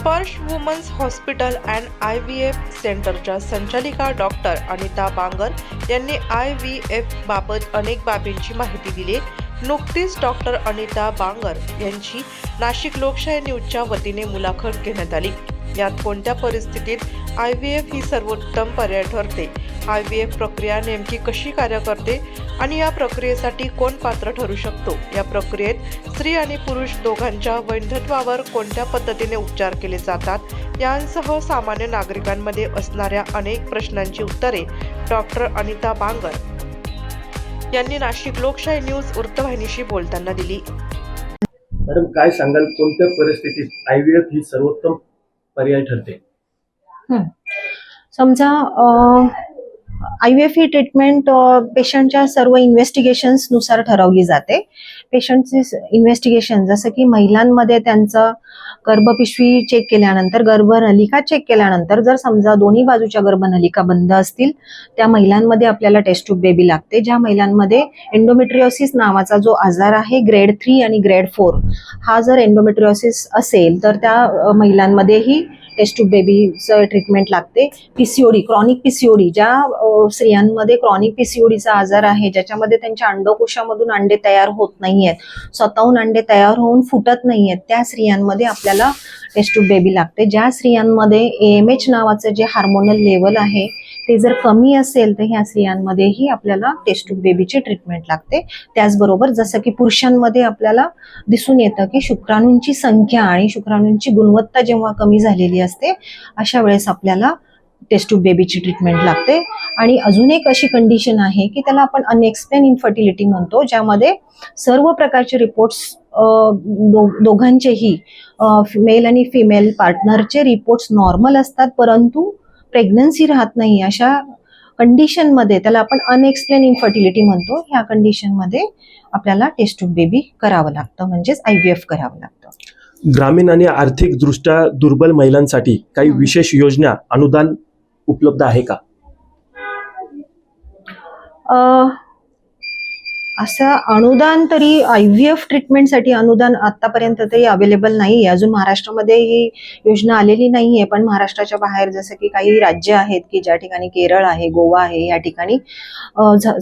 स्पर्श women's hospital and IVF सेंटरच्या संचालिका डॉक्टर अनिता बांगर यांनी IVF बाबत अनेक बाबींची माहिती दिली. नुकतीच डॉक्टर अनिता बांगर यांची नाशिक लोकशाही न्यूजच्या वतीने मुलाखत घेण्यात आली. यात कोणत्या परिस्थितीत IVF ही सर्वोत्तम पर्याय ठरते, IVF प्रक्रिया नेमकी कशी कार्य करते आणि या प्रक्रियेसाठी कोण पात्र ठरू शकतो, या प्रक्रियेत स्त्री आणि पुरुष दोघांच्या वैधत्वावर कोणत्या पद्धतीने उपचार केले जातात, यांसह सामान्य नागरिकांमध्ये असणाऱ्या अनेक प्रश्नांची उत्तरे डॉक्टर अनिता बांगर यांनी नाशिक लोकशाही न्यूज वृत्तवाहिनीशी बोलताना दिली. मॅडम, काय सांगाल, कोणत्या परिस्थितीत IVF ही सर्वोत्तम पर्याय ठरते? समजा IVF ही ट्रीटमेंट पेशंटच्या सर्व इन्व्हेस्टिगेशन्स नुसार ठरवली जाते. पेशंटची इन्व्हेस्टिगेशन जसं की महिलांमध्ये त्यांचं गर्भपिशवी चेक केल्यानंतर, गर्भनलिका चेक केल्यानंतर जर समजा दोन्ही बाजूच्या गर्भनलिका बंद असतील, त्या महिलांमध्ये आपल्याला टेस्ट ट्यूब बेबी लागते. ज्या महिलांमध्ये एंडोमेट्रियोसिस नावाचा जो आजार आहे ग्रेड 3 आणि ग्रेड 4 हा जर एंडोमेट्रियोसिस असेल तर त्या महिलांमध्येही टेस्ट ट्यूब बेबीचं ट्रीटमेंट लागते. PCOD, क्रॉनिक PCOD, ज्या स्त्रियांमध्ये क्रॉनिक PCODचा आजार आहे, ज्याच्यामध्ये त्यांच्या अंडकोशामधून अंडे तयार होत नाहीयेत, स्वतःहून अंडे तयार होऊन फुटत नाहीयेत, त्या स्त्रियांमध्ये आपल्याला टेस्ट ट्यूब बेबी लागते. ज्या स्त्रियांमध्ये AMH नावाचं जे हार्मोनल लेवल आहे ते जर कमी असेल तर ह्या स्त्रियांमध्येही आपल्याला टेस्ट ट्यूब बेबीची ट्रीटमेंट लागते. त्याचबरोबर जसं की पुरुषांमध्ये आपल्याला दिसून येतं की शुक्राणूंची संख्या आणि शुक्राणूंची गुणवत्ता जेव्हा कमी झालेली असते, अशा वेळेस आपल्याला टेस्ट ट्यूब बेबीची ट्रीटमेंट लागते. आणि अजून एक अशी कंडिशन आहे की त्याला आपण अनएक्सप्लेन इन्फर्टिलिटी म्हणतो, ज्यामध्ये सर्व प्रकारचे रिपोर्ट्स दोघांचेही मेल आणि फिमेल पार्टनरचे रिपोर्ट्स नॉर्मल असतात, परंतु प्रेग्नन्सी राहत नाही. अशा कंडिशनमध्ये त्याला आपण अनएक्सप्लेन इन्फर्टिलिटी म्हणतो. ह्या कंडिशनमध्ये आपल्याला टेस्ट ट्यूब बेबी करावं लागतं, म्हणजेच IVF करावं लागतं. ग्रामीण आणि आर्थिक दृष्ट्या दुर्बल महिलांसाठी काही विशेष योजना, अनुदान उपलब्ध आहे का? असं अनुदान तरी IVF ट्रीटमेंटसाठी अनुदान आतापर्यंत तरी अवेलेबल नाहीये. अजून महाराष्ट्रामध्ये ही योजना आलेली नाहीये, पण महाराष्ट्राच्या बाहेर जसं की काही राज्य आहेत की ज्या ठिकाणी केरळ आहे, गोवा आहे, या ठिकाणी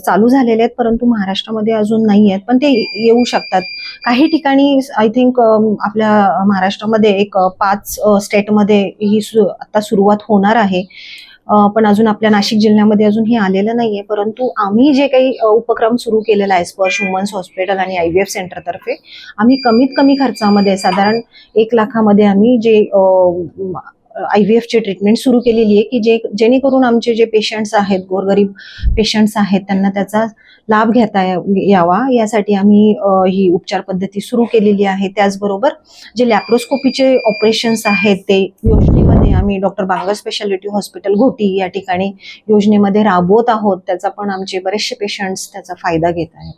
चालू झालेले आहेत, परंतु महाराष्ट्रामध्ये अजून नाही आहेत, पण ते येऊ शकतात. काही ठिकाणी आय थिंक आपल्या महाराष्ट्रामध्ये एक 5 स्टेटमध्ये ही आता सुरुवात होणार आहे, पण अजून आपल्या नाशिक जिल्ह्यामध्ये अजून हे आलेलं नाहीये. परंतु आम्ही जे काही उपक्रम सुरू केलेला आहे स्पर्श वुमन्स हॉस्पिटल आणि IVF सेंटरतर्फे, आम्ही कमीत कमी खर्चामध्ये साधारण 1 लाखामध्ये आम्ही जे IVF ची ट्रीटमेंट सुरू केलेली आहे की जेणेकरून आमचे जे पेशंट्स आहेत, गोरगरीब पेशंट्स आहेत, त्यांना त्याचा लाभ घेता यावा यासाठी आम्ही ही उपचार पद्धती सुरू केलेली आहे. त्याचबरोबर जे लॅप्रोस्कोपीचे ऑपरेशन्स आहेत ते योजनेमध्ये आम्ही doctor Bangar speciality hospital Ghoti या ठिकाणी योजनेमध्ये राबवत आहोत. त्याचा पण आमचे बरेचसे पेशंट्स त्याचा फायदा घेत आहेत.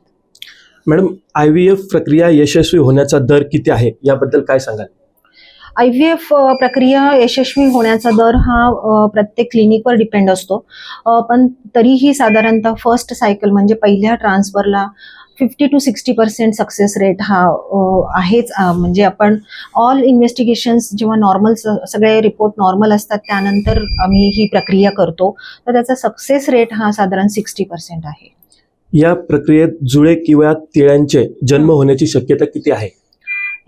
मॅडम, IVF प्रक्रिया यशस्वी होण्याचा दर किती आहे, याबद्दल काय सांगाल? IVF प्रक्रिया यशस्वी होण्याचा दर हा प्रत्येक क्लिनिकवर डिपेंड असतो, पण तरीही साधारणतः फर्स्ट सायकल म्हणजे पहिल्या ट्रान्सफरला 50 to 60% सक्सेस रेट हा आहेच. म्हणजे आपण ऑल इन्व्हेस्टिगेशन्स जेव्हा नॉर्मल, सगळे रिपोर्ट नॉर्मल असतात, त्यानंतर आम्ही ही प्रक्रिया करतो, तर त्याचा सक्सेस रेट हा साधारण 60% आहे. या प्रक्रियेत जुळे किंवा तिळ्यांचे जन्म होण्याची शक्यता किती आहे?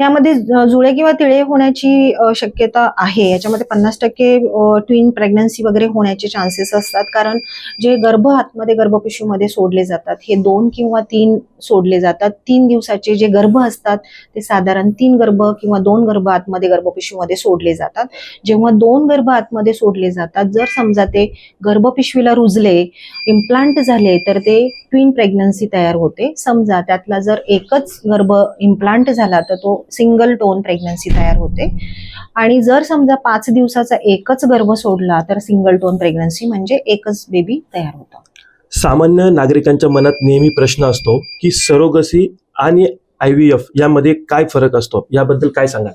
यामध्ये जुळे किंवा तिळे होण्याची शक्यता आहे. याच्यामध्ये 50% ट्विन प्रेग्नन्सी वगैरे होण्याचे चान्सेस असतात, कारण जे गर्भ आतमध्ये गर्भपिशवीमध्ये सोडले जातात हे 2 किंवा 3 सोडले जातात. 3 दिवसाचे जे गर्भ असतात ते साधारण 3 गर्भ किंवा 2 गर्भ आतमध्ये गर्भपिशवीमध्ये सोडले जातात. जेव्हा 2 गर्भ आतमध्ये सोडले जातात, जर समजा ते गर्भपिशवीला रुजले, इम्प्लांट झाले, तर ते ट्विन प्रेग्नन्सी तयार होते. समजा त्यातला जर एकच गर्भ इम्प्लांट झाला तर तो सिंगल टोन प्रेग्नन्सी तयार होते. आणि जर समजा 5 दिवसाचा एकच गर्भ सोडला तर सिंगल टोन प्रेग्नन्सी म्हणजे एकच बेबी तयार होतो. सामान्य नागरिकांच्या मनात नेहमी प्रश्न असतो की सरोगसी आणि IVF यामध्ये काय फरक असतो, याबद्दल काय सांगाल?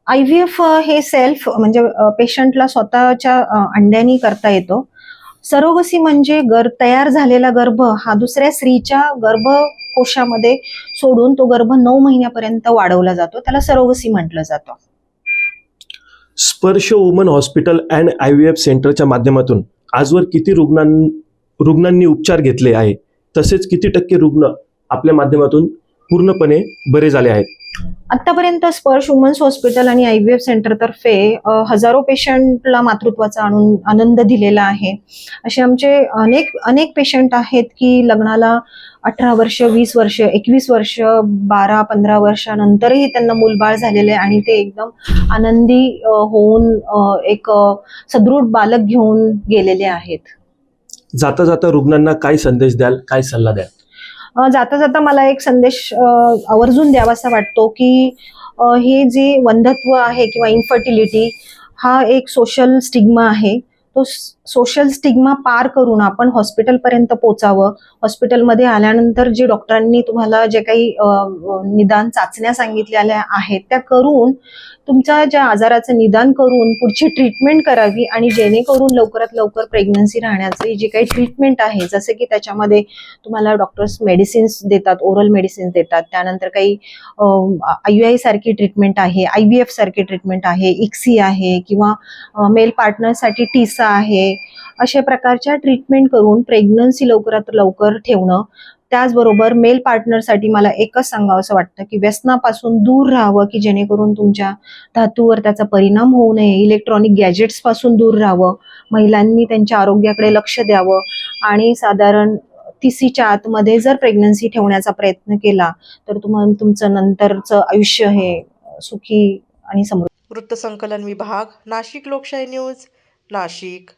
IVF हे सेल्फ म्हणजे पेशंटला स्वतःच्या अंड्यानी करता येतो. सरोगसी म्हणजे तयार झालेला गर्भ हा दुसऱ्या स्त्रीच्या गर्भकोशामध्ये सोडून तो गर्भ 9 महिन्यापर्यंत वाढवला जातो, त्याला सरोगसी म्हटलं जातं. स्पर्श वुमन हॉस्पिटल अँड IVF सेंटरच्या माध्यमातून आजवर किती रुग्णांनी उपचार घेतले आहे, तसेच किती टक्के रुग्ण आपल्या माध्यमातून पूर्णपणे बरे झाले आहेत? आतापर्यंत स्पर्श वुमन्स हॉस्पिटल आणि IVF सेंटर तर्फे हजारो पेशंटला मातृत्वाचा आनंद दिलेला आहे. असे आमचे अनेक पेशंट आहेत की लग्नाला 18 वर्ष, 20 वर्ष, 21 वर्ष, 12-15 वर्षानंतरही त्यांना मूलबाळ झालेले आणि ते एकदम आनंदी होऊन एक सदृढ बालक घेऊन गेलेले आहेत. जाता जाता रुग्णांना काय संदेश द्याल, काय सल्ला द्याल? जाता जाता मला एक संदेश आवर्जून द्यावासा वाटतो की हे जे वंध्यत्व आहे किंवा इन्फर्टिलिटी हा एक सोशल स्टिग्मा आहे. तो सोशल स्टिग्मा पार करून आपण हॉस्पिटलपर्यंत पोचावं. हॉस्पिटलमध्ये आल्यानंतर जे डॉक्टरांनी तुम्हाला जे काही निदान चाचण्या सांगितलेल्या आहेत त्या करून तुमच्या ज्या आजाराचं निदान करून पुढची ट्रीटमेंट करावी आणि जेणेकरून लवकरात लवकर प्रेग्नन्सी राहण्याची जी काही ट्रीटमेंट आहे, जसे की त्याच्यामध्ये तुम्हाला डॉक्टर्स मेडिसिन्स देतात, ओरल मेडिसिन्स देतात, त्यानंतर काही IUI सारखी ट्रीटमेंट आहे, IVF सारखी ट्रीटमेंट आहे, ICSI आहे किंवा मेल पार्टनरसाठी टीसा आहे, अशा प्रकारच्या ट्रीटमेंट करून प्रेग्नन्सी लवकरात लवकर ठेवणं. त्याचबरोबर मेल पार्टनरसाठी मला एकच सांगावंसं वाटतं की व्यसनापासून दूर राहावं की जेणेकरून तुमच्या धातूवर त्याचा परिणाम होऊ नये. इलेक्ट्रॉनिक गॅजेट्स पासून दूर राहावं. महिलांनी त्यांच्या आरोग्याकडे लक्ष द्यावं आणि साधारण 30च्या आतमध्ये जर प्रेग्नन्सी ठेवण्याचा प्रयत्न केला तर तुमचं नंतरचं आयुष्य हे सुखी आणि समृद्ध. वृत्तसंकलन विभाग, नाशिक लोकशाही न्यूज, नाशिक.